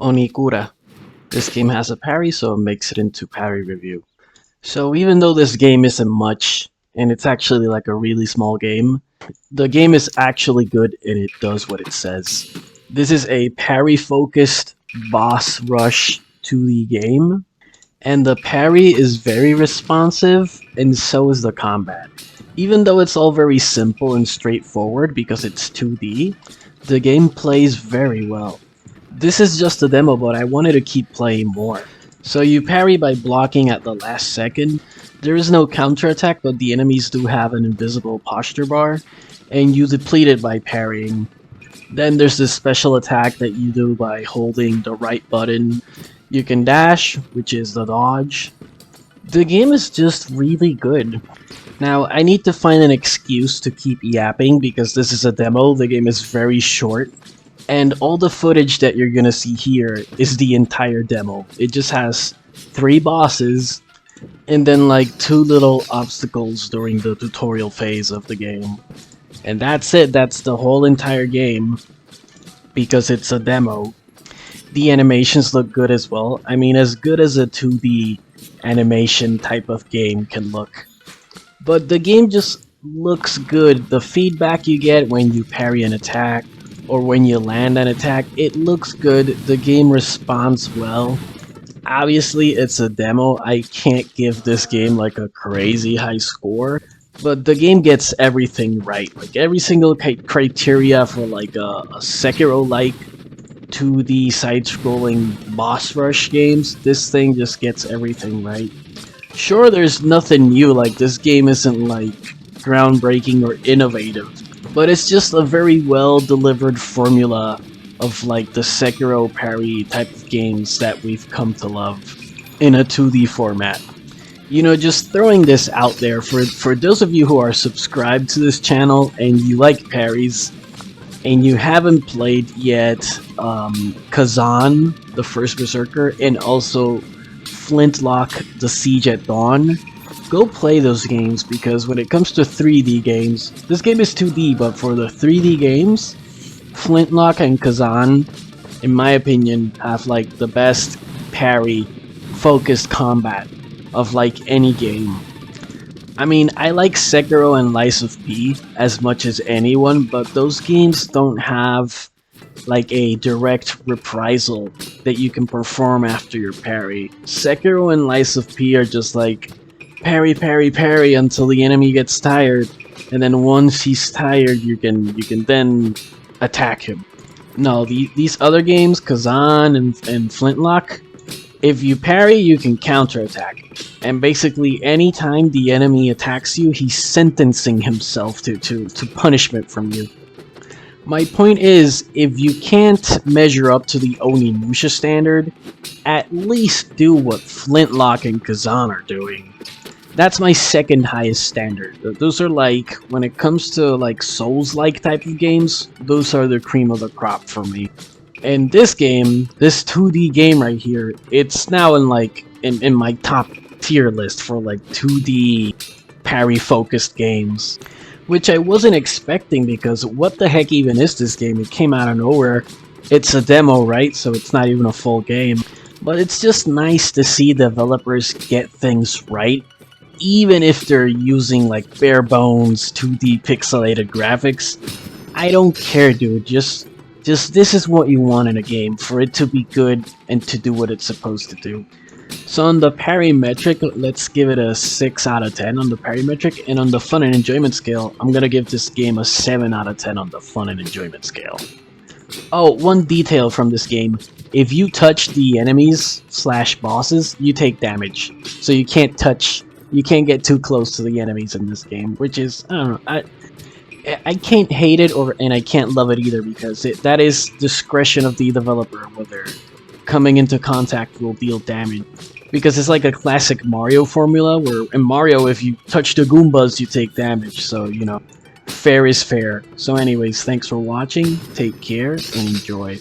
Onikura. This game has a parry, so it makes it into parry review. So even though this game isn't much, and it's actually like a really small game, the game is actually good and it does what it says. This is a parry-focused boss rush 2D game, and the parry is very responsive, and so is the combat. Even though it's all very simple and straightforward because it's 2D, the game plays very well. This is just a demo, but I wanted to keep playing more. So you parry by blocking at the last second. There is no counterattack, but the enemies do have an invisible posture bar, and you deplete it by parrying. Then there's this special attack that you do by holding the right button. You can dash, which is the dodge. The game is just really good. Now, I need to find an excuse to keep yapping because this is a demo, the game is very short. And all the footage that you're gonna see here is the entire demo. It just has 3 bosses, and then like 2 little obstacles during the tutorial phase of the game. And that's it, that's the whole entire game, because it's a demo. The animations look good as well. I mean, as good as a 2D animation type of game can look. But the game just looks good. The feedback you get when you parry an attack, or when you land an attack, it looks good. The game responds well. Obviously, it's a demo. I can't give this game like a crazy high score, but the game gets everything right. Like every single criteria for like a Sekiro-like 2D side-scrolling boss rush games, this thing just gets everything right. Sure, there's nothing new, like this game isn't like groundbreaking or innovative, but it's just a very well delivered formula of like the Sekiro parry type of games that we've come to love in a 2D format. You know, just throwing this out there for those of you who are subscribed to this channel and you like parries and you haven't played yet Kazan, the First Berserker, and also Flintlock, The Siege at Dawn, go play those games, because when it comes to 3D games, this game is 2D, but for the 3D games, Flintlock and Kazan, in my opinion, have like the best parry-focused combat of like any game. I mean, I like Sekiro and Lies of P as much as anyone, but those games don't have like a direct reprisal that you can perform after your parry. Sekiro and Lies of P are just like parry, parry, parry until the enemy gets tired, and then once he's tired, you can then attack him. No, these other games, Kazan and Flintlock, if you parry, you can counterattack. And basically, anytime the enemy attacks you, he's sentencing himself to punishment from you. My point is, if you can't measure up to the Onimusha standard, at least do what Flintlock and Kazan are doing. That's my second highest standard. Those are like, when it comes to like Souls-like type of games, those are the cream of the crop for me. And this game, this 2D game right here, it's now in like, in my top tier list for like 2D parry-focused games. Which I wasn't expecting, because what the heck even is this game? It came out of nowhere. It's a demo, right? So it's not even a full game. But it's just nice to see developers get things right, even if they're using like bare bones 2D pixelated graphics. I don't care, dude. Just this is what you want in a game, for it to be good and to do what it's supposed to do. So on the parry metric, let's give it a 6 out of 10 on the parry metric, and on the fun and enjoyment scale, I'm gonna give this game a 7 out of 10 on the fun and enjoyment scale. Oh, one detail from this game: if you touch the enemies / bosses, you take damage. So you can't get too close to the enemies in this game, which is, I don't know, I can't hate it and I can't love it either, because that is discretion of the developer whether coming into contact will deal damage. Because it's like a classic Mario formula, where in Mario, if you touch the Goombas, you take damage, so, you know, fair is fair. So anyways, thanks for watching, take care, and enjoy.